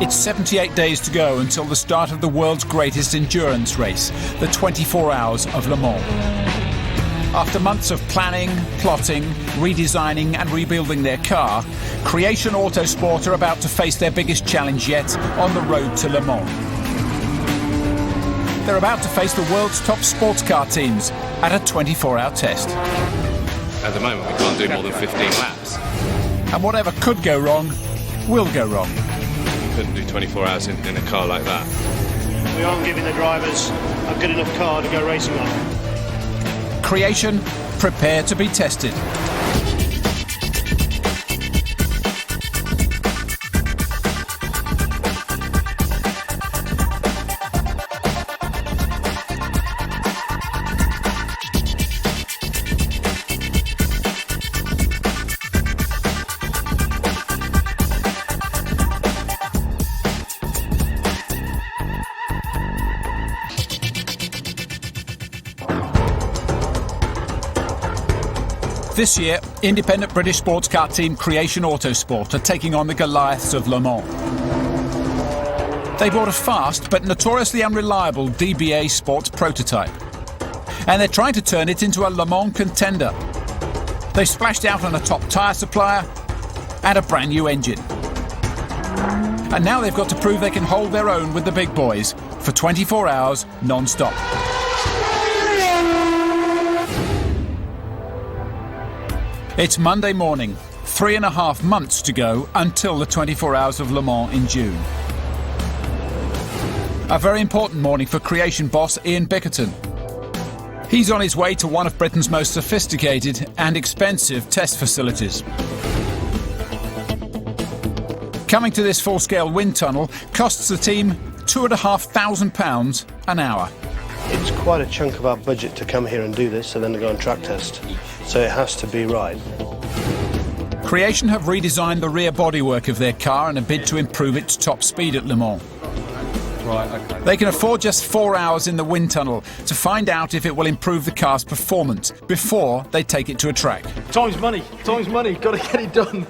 It's 78 days to go until the start of the world's greatest endurance race, the 24 Hours of Le Mans. After months of planning, plotting, redesigning and rebuilding their car, Creation Autosport are about to face their biggest challenge yet on the road to Le Mans. They're about to face the world's top sports car teams at a 24-hour test. At the moment, we can't do more than 15 laps. And whatever could go wrong, will go wrong. Couldn't do 24 hours in a car like that. We aren't giving the drivers a good enough car to go racing on. Creation, prepare to be tested. This year, independent British sports car team Creation Autosport are taking on the Goliaths of Le Mans. They bought a fast but notoriously unreliable DBA sports prototype. And they're trying to turn it into a Le Mans contender. They splashed out on a top tyre supplier and a brand new engine. And now they've got to prove they can hold their own with the big boys for 24 hours non-stop. It's Monday morning, 3.5 months to go until the 24 Hours of Le Mans in June. A very important morning for Creation boss Ian Bickerton. He's on his way to one of Britain's most sophisticated and expensive test facilities. Coming to this full-scale wind tunnel costs the team £2,500 an hour. It's quite a chunk of our budget to come here and do this and then to go on track test. So it has to be right. Creation have redesigned the rear bodywork of their car in a bid to improve its top speed at Le Mans. Right, okay. They can afford just 4 hours in the wind tunnel to find out if it will improve the car's performance before they take it to a track. Time's money, gotta get it done.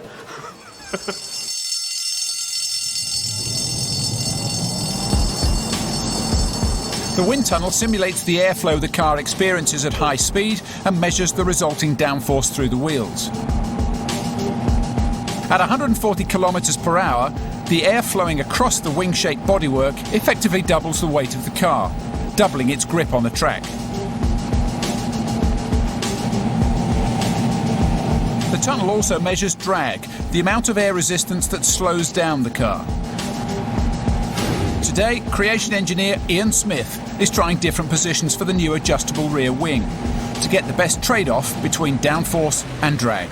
The wind tunnel simulates the airflow the car experiences at high speed and measures the resulting downforce through the wheels. At 140 kilometers per hour, the air flowing across the wing-shaped bodywork effectively doubles the weight of the car, doubling its grip on the track. The tunnel also measures drag, the amount of air resistance that slows down the car. Today, Creation engineer Ian Smith is trying different positions for the new adjustable rear wing to get the best trade-off between downforce and drag.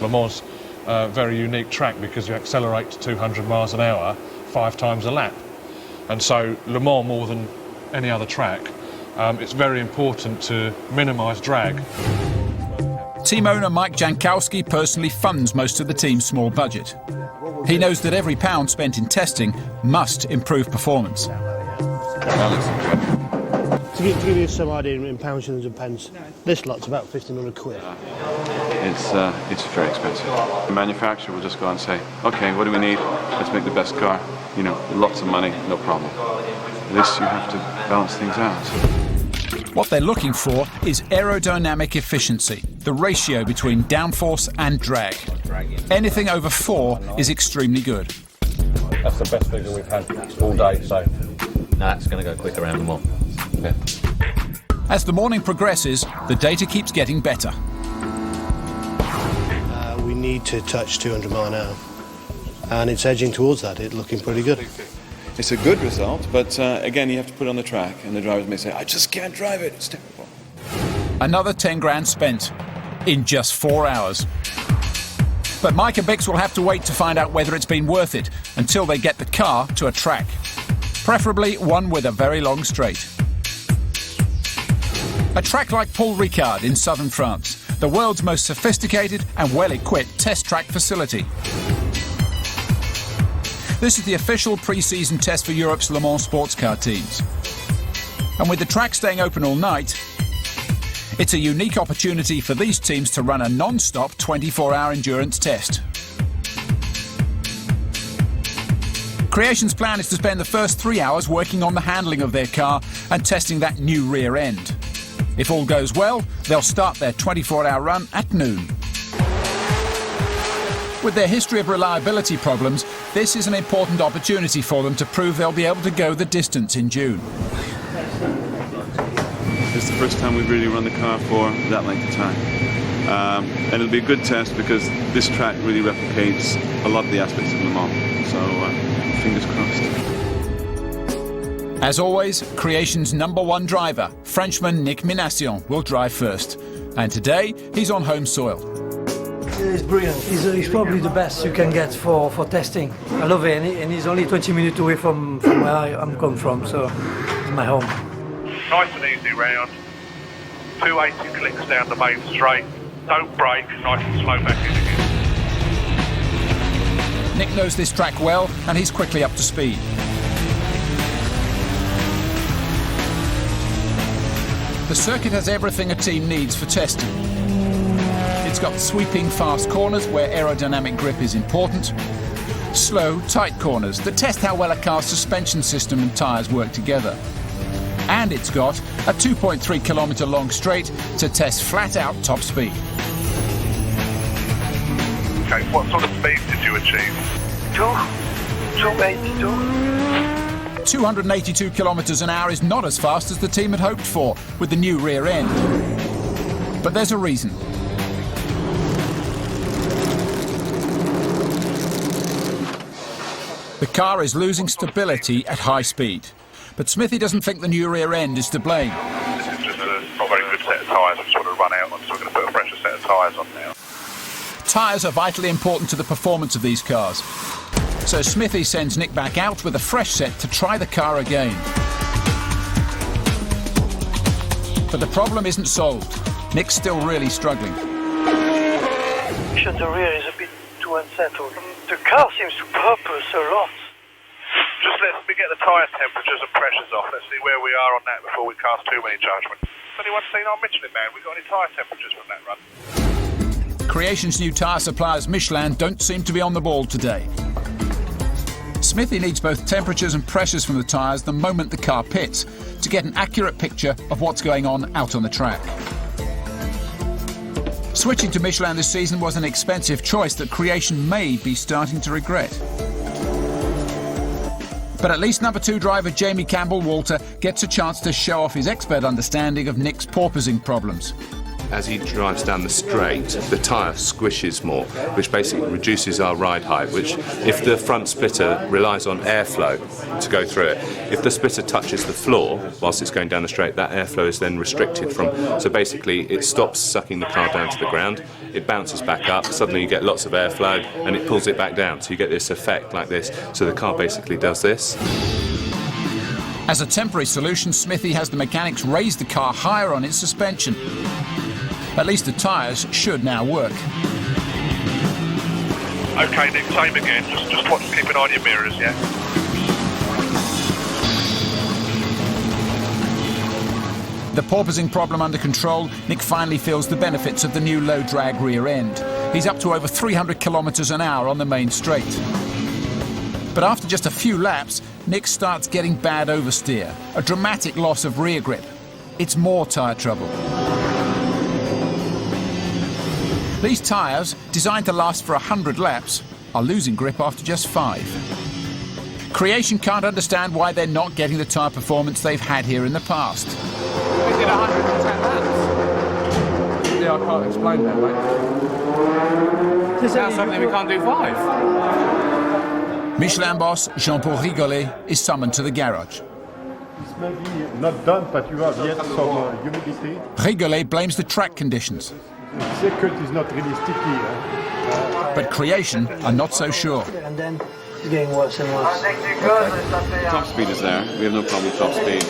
Le Mans a very unique track because you accelerate to 200 miles an hour 5 times a lap. And so Le Mans, more than any other track, it's very important to minimise drag. Team owner Mike Jankowski personally funds most of the team's small budget. He knows that every pound spent in testing must improve performance. To give you some idea in pounds, shillings and pence, this lot's about 1,500 quid. It's very expensive. The manufacturer will just go and say, okay, what do we need? Let's make the best car. You know, lots of money, no problem. This, you have to balance things out. What they're looking for is aerodynamic efficiency, the ratio between downforce and drag. Anything over 4 is extremely good. That's the best figure we've had all day, so... No, it's going to go quick around the mall. Yeah. As the morning progresses, the data keeps getting better. We need to touch 200 mile an hour. And it's edging towards that. It's looking pretty good. It's a good result, but again, you have to put it on the track, and the drivers may say, I just can't drive it, it's terrible. Another 10 grand spent in just 4 hours. But Mike and Bix will have to wait to find out whether it's been worth it until they get the car to a track. Preferably one with a very long straight. A track like Paul Ricard in southern France, the world's most sophisticated and well-equipped test track facility. This is the official pre-season test for Europe's Le Mans sports car teams. And with the track staying open all night, it's a unique opportunity for these teams to run a non-stop 24-hour endurance test. Creation's plan is to spend the first 3 hours working on the handling of their car and testing that new rear end. If all goes well, they'll start their 24-hour run at noon. With their history of reliability problems, this is an important opportunity for them to prove they'll be able to go the distance in June. It's the first time we've really run the car for that length of time. And it'll be a good test because this track really replicates a lot of the aspects of Le Mans. So, fingers crossed. As always, Creation's #1 driver, Frenchman Nick Minassian, will drive first. And today, he's on home soil. He's brilliant. He's probably the best you can get for testing. I love it, and he's only 20 minutes away from where I'm come from, so it's my home. Nice and easy round. 280 clicks down the main straight. Don't brake, nice and slow back in again. Nick knows this track well, and he's quickly up to speed. The circuit has everything a team needs for testing. It's got sweeping, fast corners where aerodynamic grip is important, slow, tight corners that test how well a car's suspension system and tyres work together. And it's got a 2.3 kilometre long straight to test flat-out top speed. Okay, what sort of speed did you achieve? 282. 282 kilometres an hour is not as fast as the team had hoped for with the new rear end. But there's a reason. The car is losing stability at high speed. But Smithy doesn't think the new rear end is to blame. This is just a not very good set of tyres. I'm sort of run out, so we're going to put a fresher set of tyres on now. Tyres are vitally important to the performance of these cars. So Smithy sends Nick back out with a fresh set to try the car again. But the problem isn't solved. Nick's still really struggling. The rear is a bit too unsettled. The car seems to purpose a lot. Just let me get the tyre temperatures and pressures off. Let's see where we are on that before we cast too many judgments. Has anyone seen our Michelin man? We got any tyre temperatures from that run? Creation's new tyre suppliers Michelin don't seem to be on the ball today. Smithy needs both temperatures and pressures from the tyres the moment the car pits to get an accurate picture of what's going on out on the track. Switching to Michelin this season was an expensive choice that Creation may be starting to regret. But at least #2 driver Jamie Campbell-Walter gets a chance to show off his expert understanding of Nick's porpoising problems. As he drives down the straight, the tyre squishes more, which basically reduces our ride height, which if the front splitter relies on airflow to go through it, if the splitter touches the floor whilst it's going down the straight, that airflow is then restricted from, so basically it stops sucking the car down to the ground, it bounces back up, suddenly you get lots of airflow and it pulls it back down, so you get this effect like this, so the car basically does this. As a temporary solution, Smithy has the mechanics raise the car higher on its suspension. At least the tyres should now work. Okay, Nick, same again. Just watch, keep an eye on your mirrors, yeah? The porpoising problem under control, Nick finally feels the benefits of the new low-drag rear end. He's up to over 300 kilometres an hour on the main straight. But after just a few laps, Nick starts getting bad oversteer, a dramatic loss of rear grip. It's more tyre trouble. These tyres, designed to last for 100 laps, are losing grip after just 5. Creation can't understand why they're not getting the tyre performance they've had here in the past. They did 110 laps. Yeah, I can't explain that, mate. That's something we can't do 5. Michelin boss Jean-Paul Rigolet is summoned to the garage. It's maybe not done, but you have yet some humidity. Rigolet blames the track conditions. The circuit is not really sticky. But Creation are not so sure. And then it's getting worse and worse. Top speed is there. We have no problem with top speed.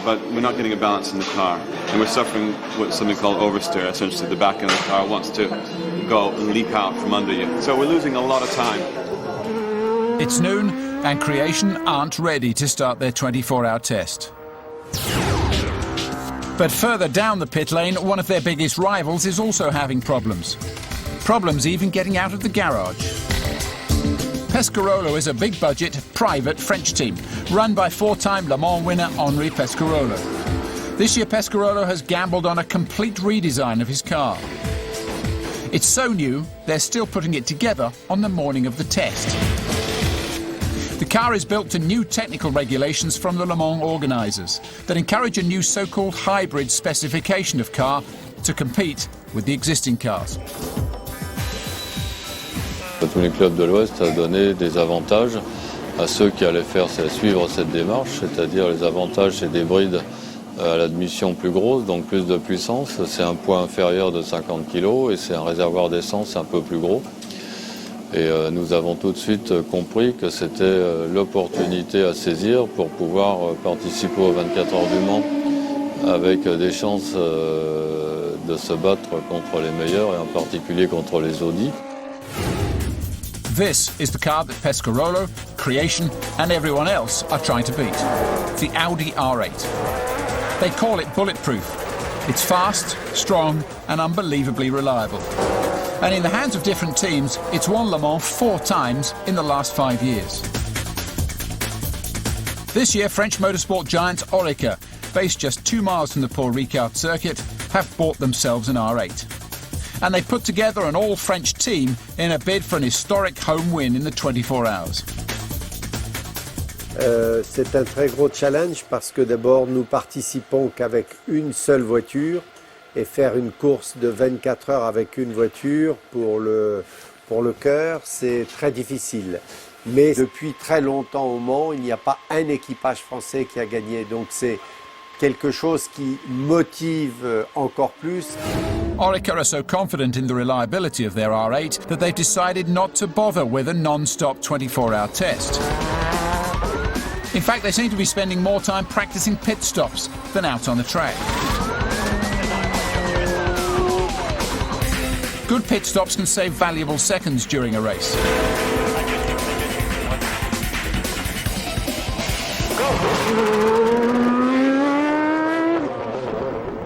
But we're not getting a balance in the car. And we're suffering with something called oversteer. Essentially, the back end of the car wants to go and leap out from under you. So we're losing a lot of time. It's noon, and Creation aren't ready to start their 24-hour test. But further down the pit lane, one of their biggest rivals is also having problems. Problems even getting out of the garage. Pescarolo is a big-budget, private French team, run by four-time Le Mans winner Henri Pescarolo. This year, Pescarolo has gambled on a complete redesign of his car. It's so new, they're still putting it together on the morning of the test. The car is built to new technical regulations from the Le Mans organisers that encourage a new so-called hybrid specification of car to compete with the existing cars. Tous les clubs de l'Ouest a donné des avantages à ceux qui allaient suivre cette démarche, c'est-à-dire les avantages, c'est des brides à l'admission plus grosse, donc plus de puissance, c'est un poids inférieur de 50 kg et c'est un réservoir d'essence un peu plus gros. Et nous avons tout de suite compris que c'était l'opportunité à saisir pour pouvoir participer aux 24 heures du Mans avec des chances de se battre contre les meilleurs et en particulier contre les Audi. This is the car that Pescarolo, Creation and everyone else are trying to beat. The Audi R8. They call it bulletproof. It's fast, strong and unbelievably reliable. And in the hands of different teams, it's won Le Mans 4 times in the last 5 years. This year, French motorsport giants Ricard, based just 2 miles from the Paul Ricard circuit, have bought themselves an R8. And they put together an all-French team in a bid for an historic home win in the 24 hours. C'est un très gros challenge parce que d'abord nous participons qu'avec une seule voiture et faire une course de 24 heures avec une voiture pour le cœur, c'est très difficile. Mais depuis très longtemps au Mans, il n'y a pas un équipage français qui a gagné. Donc c'est quelque chose qui motive encore plus. Ricard are so confident in the reliability of their R8 that they've decided not to bother with a non-stop 24-hour test. In fact, they seem to be spending more time practicing pit stops than out on the track. Good pit stops can save valuable seconds during a race.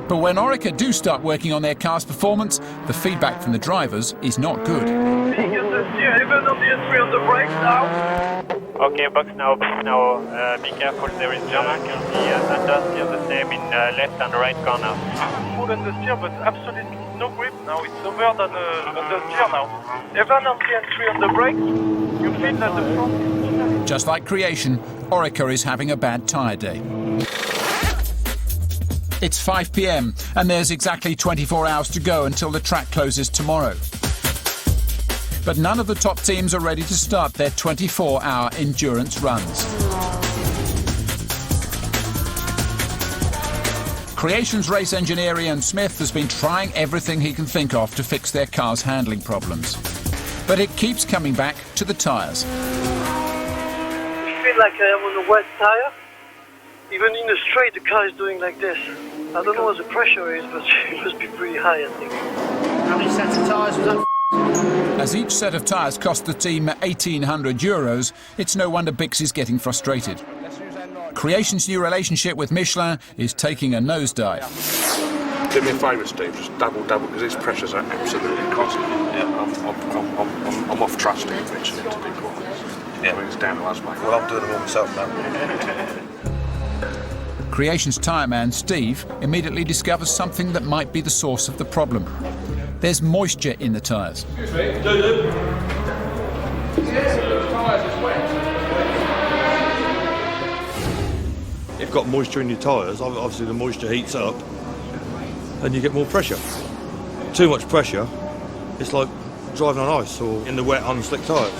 But when Ricard do start working on their car's performance, the feedback from the drivers is not good. Even on the entry on the brakes now. Okay, box now, be careful, there is tarmac, and the understeer the same in left and right corner. Full understeer, but absolutely no grip now, it's over than understeer now. Even on the entry on the brakes, you feel that the front... Just like Creation, Ricard is having a bad tyre day. It's 5 p.m. and there's exactly 24 hours to go until the track closes tomorrow. But none of the top teams are ready to start their 24-hour endurance runs. Creation's race engineer Ian Smith has been trying everything he can think of to fix their car's handling problems. But it keeps coming back to the tyres. I feel like I am on a wet tyre. Even in the straight, the car is doing like this. I don't know what the pressure is, but it must be pretty high, I think. How many sets of tyres was that? As each set of tyres cost the team €1,800, it's no wonder Bix is getting frustrated. Creation's new relationship with Michelin is taking a nosedive. Do me a favour, Steve, just double, because these pressures are absolutely constant. Yeah, I'm off trusting Michelin, to be quite honest. Yeah. I mean, it's down to us, mate. Well, I'm doing them all myself now. Creation's tyreman, Steve, immediately discovers something that might be the source of the problem. There's moisture in the tyres. Excuse me, You've got moisture in your tyres, obviously the moisture heats up and you get more pressure. Too much pressure, it's like driving on ice or in the wet, unslick tyres.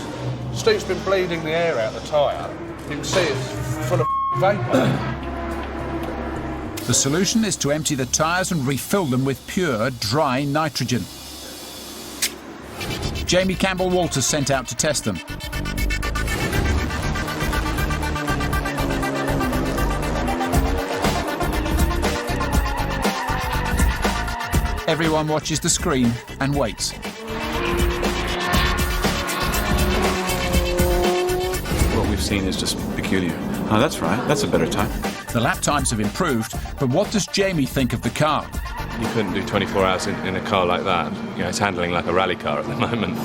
Steve's been bleeding the air out of the tyre. You can see it's full of vapour. The solution is to empty the tyres and refill them with pure, dry nitrogen. Jamie Campbell-Walters sent out to test them. Everyone watches the screen and waits. What we've seen is just peculiar. Oh, that's right. That's a better time. The lap times have improved, but what does Jamie think of the car? You couldn't do 24 hours in a car like that. You know, it's handling like a rally car at the moment.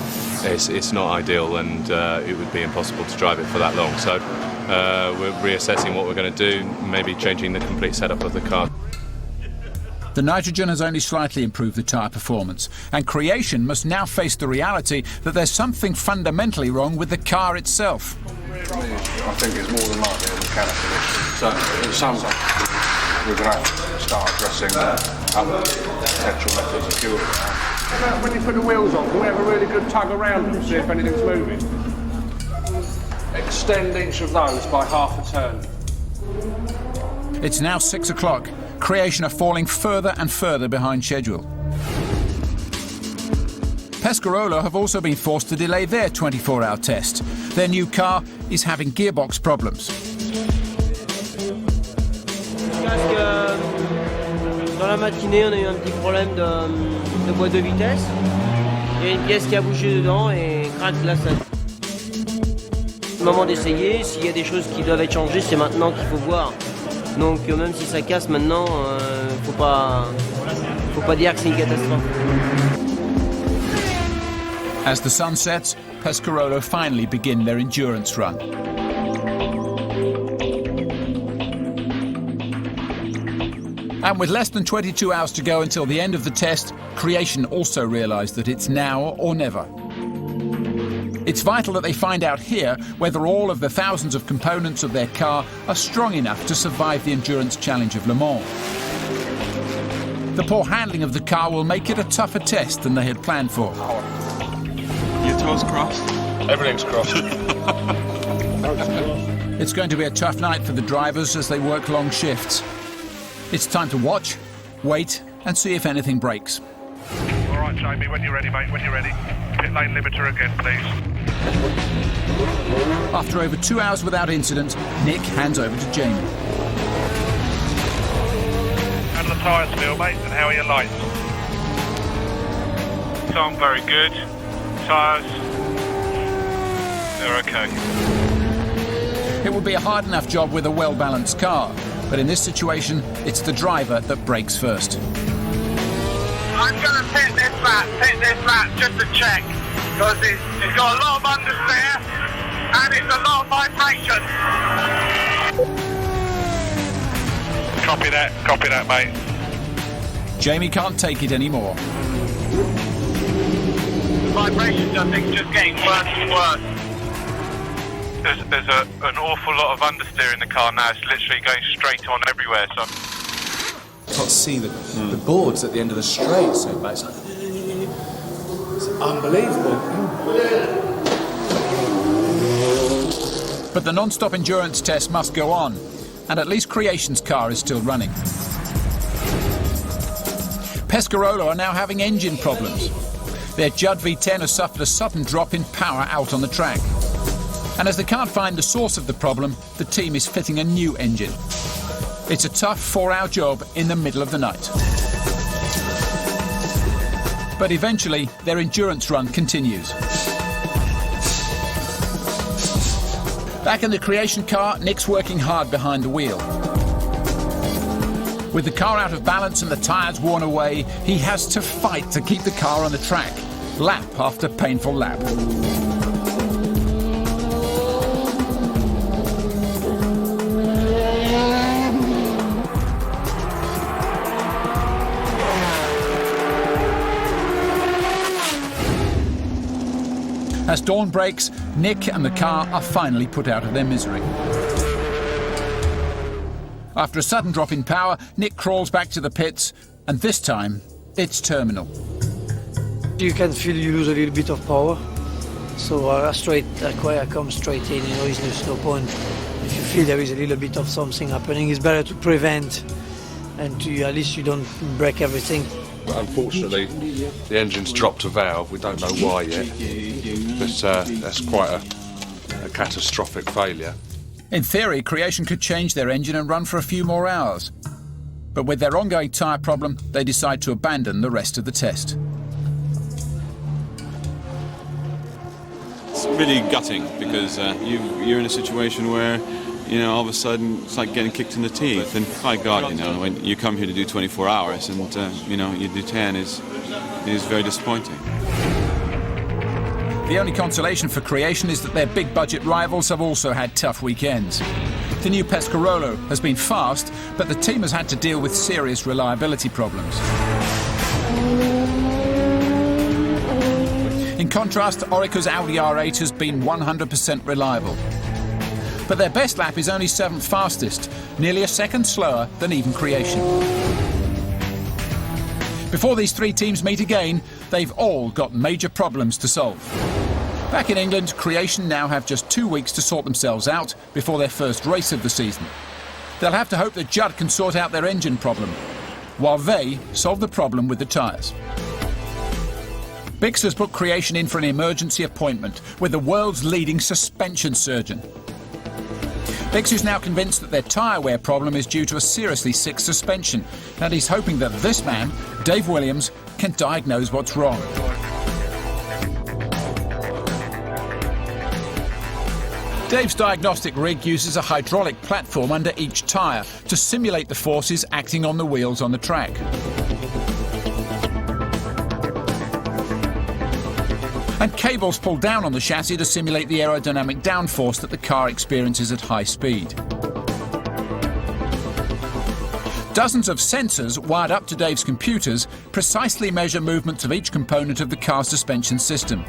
it's not ideal, and it would be impossible to drive it for that long. So we're reassessing what we're going to do, maybe changing the complete setup of the car. The nitrogen has only slightly improved the tyre performance, and Creation must now face the reality that there's something fundamentally wrong with the car itself. I think it's more than likely a mechanical issue. So at some point we're going to have to start addressing other potential methods of cure. When you put the wheels on, can we have a really good tug around them, see if anything's moving? Extend each of those by half a turn. It's now 6 o'clock. Creation are falling further and further behind schedule. Pescarolo have also been forced to delay their 24-hour test. Their new car is having gearbox problems. Dans la matinée, on a eu un petit problème de boîte de vitesse. Il y a une pièce qui a bougé dedans et crac, là ça. C'est le moment d'essayer. S'il y a des choses qui doivent être changées, c'est maintenant qu'il faut voir. Donc même si ça casse maintenant, faut pas dire que c'est une catastrophe. As the sun sets, Pescarolo finally begin their endurance run. And with less than 22 hours to go until the end of the test, Creation also realised that it's now or never. It's vital that they find out here whether all of the thousands of components of their car are strong enough to survive the endurance challenge of Le Mans. The poor handling of the car will make it a tougher test than they had planned for. Your toes crossed? Everything's crossed. It's going to be a tough night for the drivers as they work long shifts. It's time to watch, wait, and see if anything breaks. All right, Jamie, when you're ready, mate, when you're ready. Pit lane limiter again, please. After over 2 hours without incident, Nick hands over to Jamie. How do the tyres feel, mate, and how are your lights? Sound very good. Tyres, they're okay. It will be a hard enough job with a well-balanced car, but in this situation, it's the driver that breaks first. I'm going to pit this lap just to check, because it's got a lot of understeer and it's a lot of vibration. Copy that, mate. Jamie can't take it anymore. The vibrations, I think, just getting worse and worse. There's an awful lot of understeer in the car now. It's literally going straight on everywhere. So Can't see the boards at the end of the straight, so it's unbelievable. But the non-stop endurance test must go on, and at least Creation's car is still running. Pescarolo are now having engine problems. Their Judd V10 has suffered a sudden drop in power out on the track. And as they can't find the source of the problem, the team is fitting a new engine. It's a tough 4-hour job in the middle of the night. But eventually, their endurance run continues. Back in the Creation car, Nick's working hard behind the wheel. With the car out of balance and the tyres worn away, he has to fight to keep the car on the track, lap after painful lap. As dawn breaks, Nick and the car are finally put out of their misery. After a sudden drop in power, Nick crawls back to the pits, and this time, it's terminal. You can feel you lose a little bit of power, so I come straight in, there's no point. If you feel there is a little bit of something happening, it's better to prevent, and at least you don't break everything. Unfortunately, the engine's dropped a valve. We don't know why yet. But that's quite a catastrophic failure. In theory, Creation could change their engine and run for a few more hours. But with their ongoing tyre problem, they decide to abandon the rest of the test. It's really gutting because you're in a situation where, all of a sudden it's like getting kicked in the teeth. And by God, when you come here to do 24 hours and, you do 10 is very disappointing. The only consolation for Creation is that their big budget rivals have also had tough weekends. The new Pescarolo has been fast, but the team has had to deal with serious reliability problems. In contrast, Orica's Audi R8 has been 100% reliable. But their best lap is only 7th fastest, nearly a second slower than even Creation. Before these three teams meet again, they've all got major problems to solve. Back in England, Creation now have just 2 weeks to sort themselves out before their first race of the season. They'll have to hope that Judd can sort out their engine problem, while they solve the problem with the tyres. Bix has put Creation in for an emergency appointment with the world's leading suspension surgeon. Bix is now convinced that their tyre wear problem is due to a seriously sick suspension, and he's hoping that this man, Dave Williams, can diagnose what's wrong. Dave's diagnostic rig uses a hydraulic platform under each tyre to simulate the forces acting on the wheels on the track. And cables pulled down on the chassis to simulate the aerodynamic downforce that the car experiences at high speed. Dozens of sensors wired up to Dave's computers precisely measure movements of each component of the car's suspension system.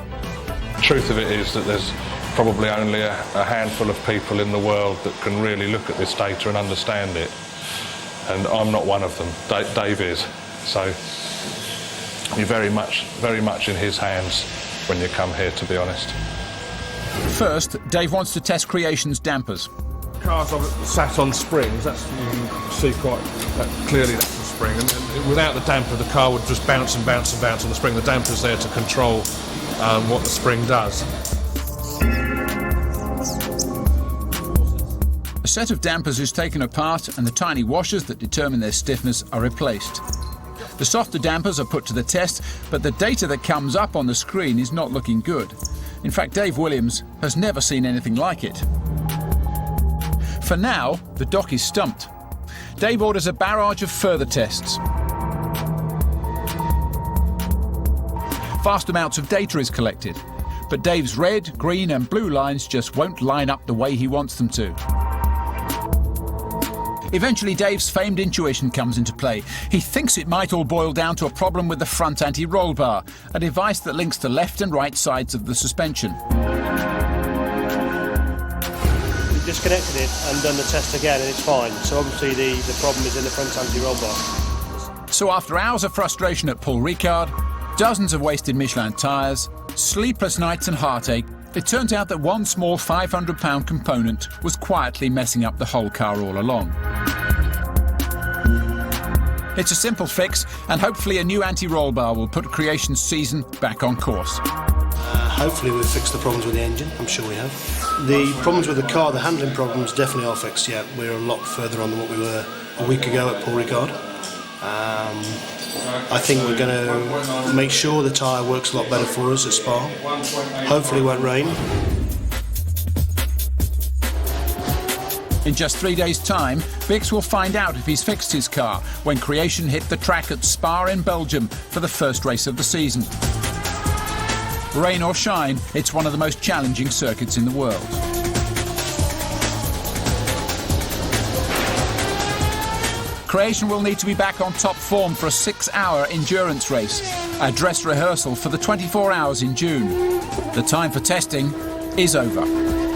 The truth of it is that there's probably only a handful of people in the world that can really look at this data and understand it. And I'm not one of them. Dave is. So you're very much in his hands when you come here, to be honest. First, Dave wants to test Creation's dampers. Cars are sat on springs, you can see quite clearly that's the spring, and without the damper the car would just bounce and bounce and bounce on the spring. The damper's there to control what the spring does. A set of dampers is taken apart and the tiny washers that determine their stiffness are replaced. The softer dampers are put to the test, but the data that comes up on the screen is not looking good. In fact, Dave Williams has never seen anything like it. For now, the doc is stumped. Dave orders a barrage of further tests. Vast amounts of data is collected, but Dave's red, green and blue lines just won't line up the way he wants them to. Eventually, Dave's famed intuition comes into play. He thinks it might all boil down to a problem with the front anti-roll bar, a device that links the left and right sides of the suspension. We've disconnected it and done the test again and it's fine. So obviously the problem is in the front anti-roll bar. So after hours of frustration at Paul Ricard, dozens of wasted Michelin tyres, sleepless nights and heartache, it turns out that one small 500-pound component was quietly messing up the whole car all along. It's a simple fix, and hopefully a new anti-roll bar will put Creation's season back on course. Hopefully we've fixed the problems with the engine, I'm sure we have. The problems with the car, the handling problems, definitely are fixed, yeah. We're a lot further on than what we were a week ago at Paul Ricard. I think we're going to make sure the tyre works a lot better for us at Spa. Hopefully it won't rain. In just 3 days' time, Bix will find out if he's fixed his car when Creation hit the track at Spa in Belgium for the first race of the season. Rain or shine, it's one of the most challenging circuits in the world. Creation will need to be back on top form for a 6-hour endurance race, a dress rehearsal for the 24 hours in June. The time for testing is over.